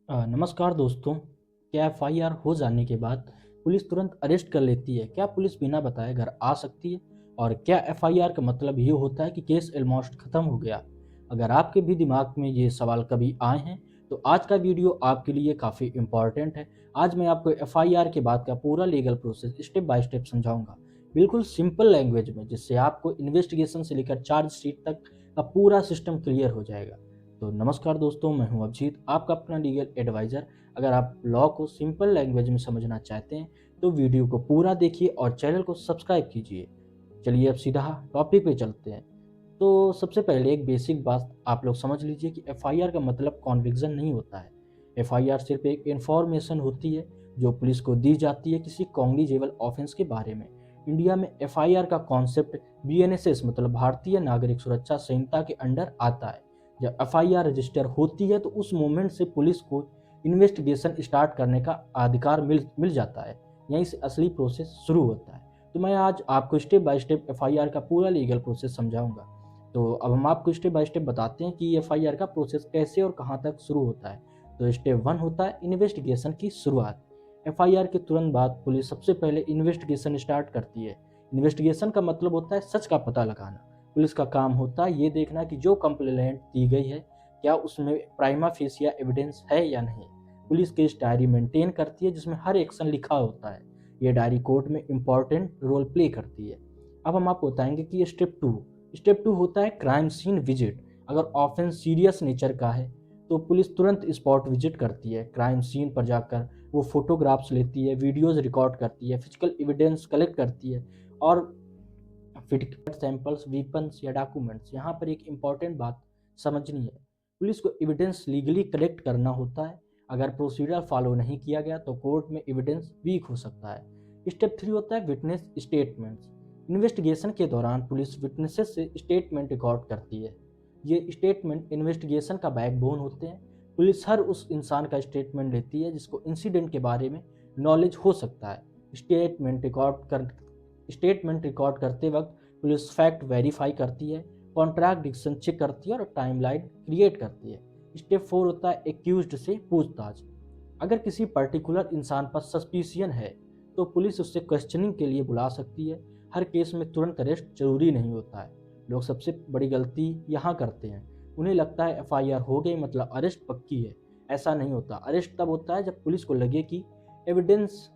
नमस्कार दोस्तों। क्या एफआईआर हो जाने के बाद पुलिस तुरंत अरेस्ट कर लेती है? क्या पुलिस बिना बताए घर आ सकती है? और क्या एफआईआर का मतलब ये होता है कि केस ऑलमोस्ट खत्म हो गया? अगर आपके भी दिमाग में ये सवाल कभी आए हैं तो आज का वीडियो आपके लिए काफ़ी इम्पॉर्टेंट है। आज मैं आपको एफआईआर के बाद का पूरा legal process step by step समझाऊंगा, बिल्कुल सिंपल लैंग्वेज में, जिससे आपको इन्वेस्टिगेशन से लेकर चार्ज शीट तक का पूरा सिस्टम क्लियर हो जाएगा। तो नमस्कार दोस्तों, मैं हूं अभिजीत, आपका अपना लीगल एडवाइज़र। अगर आप लॉ को सिंपल लैंग्वेज में समझना चाहते हैं तो वीडियो को पूरा देखिए और चैनल को सब्सक्राइब कीजिए। चलिए अब सीधा टॉपिक पे चलते हैं। तो सबसे पहले एक बेसिक बात आप लोग समझ लीजिए कि एफआईआर का मतलब कॉन्विक्शन नहीं होता है। एफआईआर सिर्फ एक इन्फॉर्मेशन होती है जो पुलिस को दी जाती है किसी कॉग्निजेबल ऑफेंस के बारे में। इंडिया में एफआईआर का कॉन्सेप्ट बीएनएसएस मतलब भारतीय नागरिक सुरक्षा संहिता के अंडर आता है। जब एफआईआर रजिस्टर होती है तो उस मोमेंट से पुलिस को इन्वेस्टिगेशन स्टार्ट करने का अधिकार मिल जाता है। यहीं से असली प्रोसेस शुरू होता है। तो मैं आज आपको स्टेप बाय स्टेप एफआईआर का पूरा लीगल प्रोसेस समझाऊंगा। तो अब हम आपको स्टेप बाय स्टेप बताते हैं कि एफआईआर का प्रोसेस कैसे और कहाँ तक शुरू होता है। तो स्टेप वन होता है इन्वेस्टिगेशन की शुरुआत। एफआईआर के तुरंत बाद पुलिस सबसे पहले इन्वेस्टिगेशन स्टार्ट करती है। इन्वेस्टिगेशन का मतलब होता है सच का पता लगाना। पुलिस का काम होता है ये देखना कि जो कंप्लेंट दी गई है क्या उसमें प्राइमा फेसिया एविडेंस है या नहीं। पुलिस केस डायरी मेंटेन करती है जिसमें हर एक्शन लिखा होता है। ये डायरी कोर्ट में इंपॉर्टेंट रोल प्ले करती है। अब हम आपको बताएंगे कि स्टेप टू होता है क्राइम सीन विजिट। अगर ऑफेंस सीरियस नेचर का है तो पुलिस तुरंत स्पॉट विजिट करती है। क्राइम सीन पर जाकर वो फोटोग्राफ्स लेती है, वीडियोज रिकॉर्ड करती है, फिजिकल एविडेंस कलेक्ट करती है और फिजिकल सैंपल्स, वेपन्स या डॉक्यूमेंट्स। यहाँ पर एक इम्पॉर्टेंट बात समझनी है, पुलिस को एविडेंस लीगली कलेक्ट करना होता है। अगर प्रोसीजर फॉलो नहीं किया गया तो कोर्ट में एविडेंस वीक हो सकता है। स्टेप थ्री होता है विटनेस स्टेटमेंट्स। इन्वेस्टिगेशन के दौरान पुलिस विटनेसेस से स्टेटमेंट रिकॉर्ड करती है। ये स्टेटमेंट इन्वेस्टिगेशन का बैकबोन होते हैं। पुलिस हर उस इंसान का स्टेटमेंट लेती है जिसको इंसिडेंट के बारे में नॉलेज हो सकता है। स्टेटमेंट रिकॉर्ड करते वक्त पुलिस फैक्ट वेरीफाई करती है, कॉन्ट्राडिक्शन चेक करती है और टाइमलाइन क्रिएट करती है। स्टेप फोर होता है एक्यूज्ड से पूछताछ। अगर किसी पर्टिकुलर इंसान पर सस्पिशियन है तो पुलिस उससे क्वेश्चनिंग के लिए बुला सकती है। हर केस में तुरंत अरेस्ट जरूरी नहीं होता है। लोग सबसे बड़ी गलती यहाँ करते हैं, उन्हें लगता है एफआईआर हो गई मतलब अरेस्ट पक्की है। ऐसा नहीं होता। अरेस्ट तब होता है जब पुलिस को लगे कि एविडेंस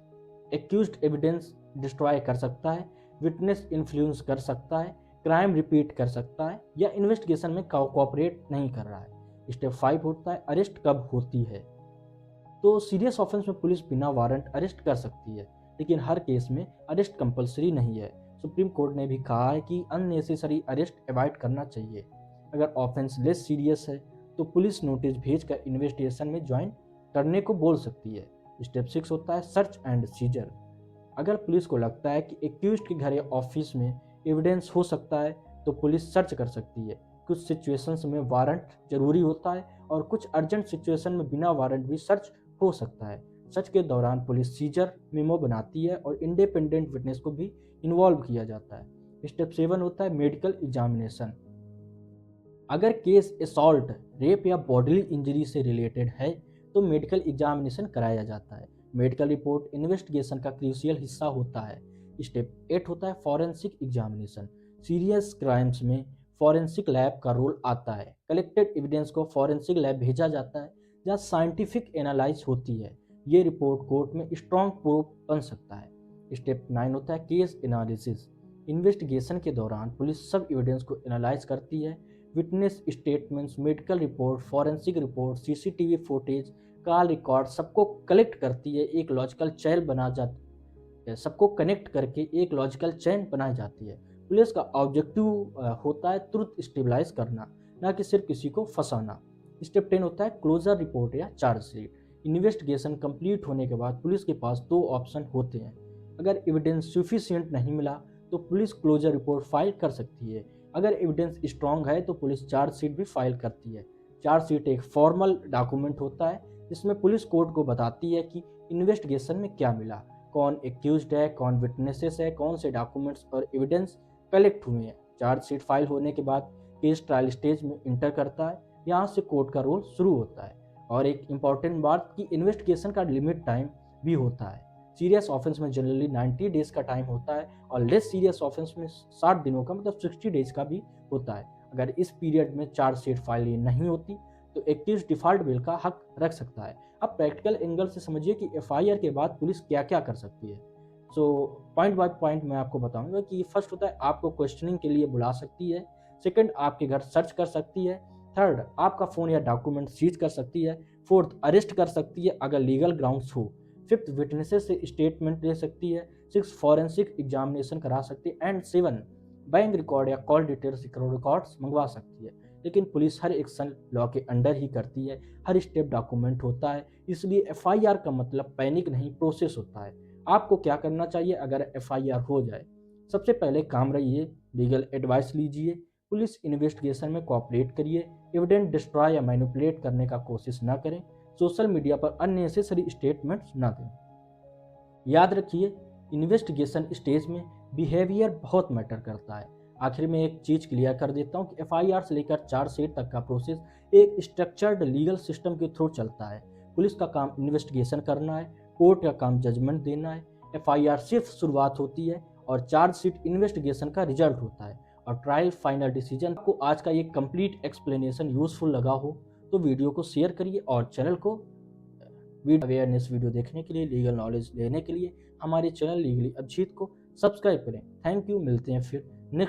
एक्यूज्ड एविडेंस डिस्ट्रॉय कर सकता है, विटनेस इन्फ्लुएंस कर सकता है, क्राइम रिपीट कर सकता है या इन्वेस्टिगेशन में कोऑपरेट नहीं कर रहा है। स्टेप फाइव होता है अरेस्ट कब होती है। तो सीरियस ऑफेंस में पुलिस बिना वारंट अरेस्ट कर सकती है, लेकिन हर केस में अरेस्ट कंपलसरी नहीं है। सुप्रीम कोर्ट ने भी कहा है कि अननेसेसरी अरेस्ट अवॉइड करना चाहिए। अगर ऑफेंस लेस सीरियस है तो पुलिस नोटिस भेजकर इन्वेस्टिगेशन में ज्वाइन करने को बोल सकती है। स्टेप सिक्स होता है सर्च एंड सीजर। अगर पुलिस को लगता है कि एक्यूज्ड के घर या ऑफिस में एविडेंस हो सकता है तो पुलिस सर्च कर सकती है। कुछ सिचुएशंस में वारंट जरूरी होता है और कुछ अर्जेंट सिचुएशन में बिना वारंट भी सर्च हो सकता है। सर्च के दौरान पुलिस सीजर मेमो बनाती है और इंडिपेंडेंट विटनेस को भी इन्वॉल्व किया जाता है। स्टेप सेवन होता है मेडिकल एग्जामिनेशन। अगर केस असॉल्ट, रेप या बॉडीली इंजरी से रिलेटेड है तो मेडिकल एग्जामिनेशन कराया जाता है। मेडिकल रिपोर्ट इन्वेस्टिगेशन का क्रूशियल हिस्सा होता है। स्टेप एट होता है फॉरेंसिक एग्जामिनेशन। सीरियस क्राइम्स में फॉरेंसिक लैब का रोल आता है। कलेक्टेड एविडेंस को फॉरेंसिक लैब भेजा जाता है जहाँ साइंटिफिक एनालाइज होती है। ये रिपोर्ट कोर्ट में स्ट्रॉन्ग प्रूफ बन सकता है। स्टेप नाइन होता है केस एनालिसिस। इन्वेस्टिगेशन के दौरान पुलिस सब एविडेंस को एनालाइज करती है। Witness statements, medical report, forensic report, CCTV footage, call record सबको कलेक्ट करती है। एक लॉजिकल चैन बना जाती है, सबको कनेक्ट करके एक लॉजिकल चैन बनाई जाती है। पुलिस का ऑब्जेक्टिव होता है ट्रुथ स्टेबलाइज करना, ना कि सिर्फ किसी को फंसाना। स्टेप टेन होता है क्लोजर रिपोर्ट या चार्जशीट। इन्वेस्टिगेशन कंप्लीट होने के बाद पुलिस के पास दो ऑप्शन होते हैं। अगर एविडेंस सफिशिएंट नहीं मिला तो पुलिस क्लोजर रिपोर्ट फाइल कर सकती है। अगर एविडेंस स्ट्रांग है तो पुलिस चार्जशीट भी फाइल करती है। चार्जशीट एक फॉर्मल डॉक्यूमेंट होता है जिसमें पुलिस कोर्ट को बताती है कि इन्वेस्टिगेशन में क्या मिला, कौन एक्यूज्ड है, कौन विटनेसेस है, कौन से डॉक्यूमेंट्स और एविडेंस कलेक्ट हुए हैं। चार्जशीट फाइल होने के बाद केस ट्रायल स्टेज में इंटर करता है। यहाँ से कोर्ट का रोल शुरू होता है। और एक इम्पॉर्टेंट बात कि इन्वेस्टिगेशन का लिमिट टाइम भी होता है। सीरियस ऑफेंस में जनरली 90 डेज का टाइम होता है और लेस सीरियस ऑफेंस में 60 दिनों का मतलब 60 डेज का भी होता है। अगर इस पीरियड में चार्जशीट फाइल नहीं होती तो एक्यूज डिफॉल्ट बेल का हक रख सकता है। अब प्रैक्टिकल एंगल से समझिए कि एफआईआर के बाद पुलिस क्या क्या कर सकती है। सो पॉइंट बाय पॉइंट मैं आपको बताऊंगा कि फर्स्ट होता है आपको क्वेश्चनिंग के लिए बुला सकती है। सेकंड, आपके घर सर्च कर सकती है। थर्ड, आपका फ़ोन या डॉक्यूमेंट सीज कर सकती है। फोर्थ, अरेस्ट कर सकती है अगर लीगल ग्राउंड्स हो। फिफ्थ, विटनेसेस से स्टेटमेंट ले सकती है। सिक्स, फॉरेंसिक एग्जामिनेशन करा सकती है। एंड सेवन, बैंक रिकॉर्ड या कॉल डिटेल्स रिकॉर्ड्स मंगवा सकती है। लेकिन पुलिस हर एक्शन लॉ के अंडर ही करती है, हर स्टेप डॉक्यूमेंट होता है, इसलिए एफआईआर का मतलब पैनिक नहीं, प्रोसेस होता है। आपको क्या करना चाहिए अगर एफआईआर हो जाए? सबसे पहले काम रहिए, लीगल एडवाइस लीजिए, पुलिस इन्वेस्टिगेशन में कोऑपरेट करिए, एविडेंस डिस्ट्रॉय या मैनिपुलेट करने का कोशिश ना करें, सोशल मीडिया पर अननेसेसरी स्टेटमेंट्स ना दें। याद रखिए, इन्वेस्टिगेशन स्टेज में बिहेवियर बहुत मैटर करता है। आखिर में एक चीज़ क्लियर कर देता हूँ कि एफआईआर से लेकर चार्जशीट तक का प्रोसेस एक स्ट्रक्चर्ड लीगल सिस्टम के थ्रू चलता है। पुलिस का काम इन्वेस्टिगेशन करना है, कोर्ट का काम जजमेंट देना है। एफआईआर सिर्फ शुरुआत होती है और चार्जशीट इन्वेस्टिगेशन का रिजल्ट होता है और ट्रायल फाइनल डिसीजन। आपको आज का ये कंप्लीट एक्सप्लेनेशन यूजफुल लगा हो तो वीडियो को शेयर करिए और चैनल को अवेयरनेस वीडियो देखने के लिए, लीगल नॉलेज लेने के लिए हमारे चैनल लीगली अभिजीत को सब्सक्राइब करें। थैंक यू, मिलते हैं फिर नेक्स्ट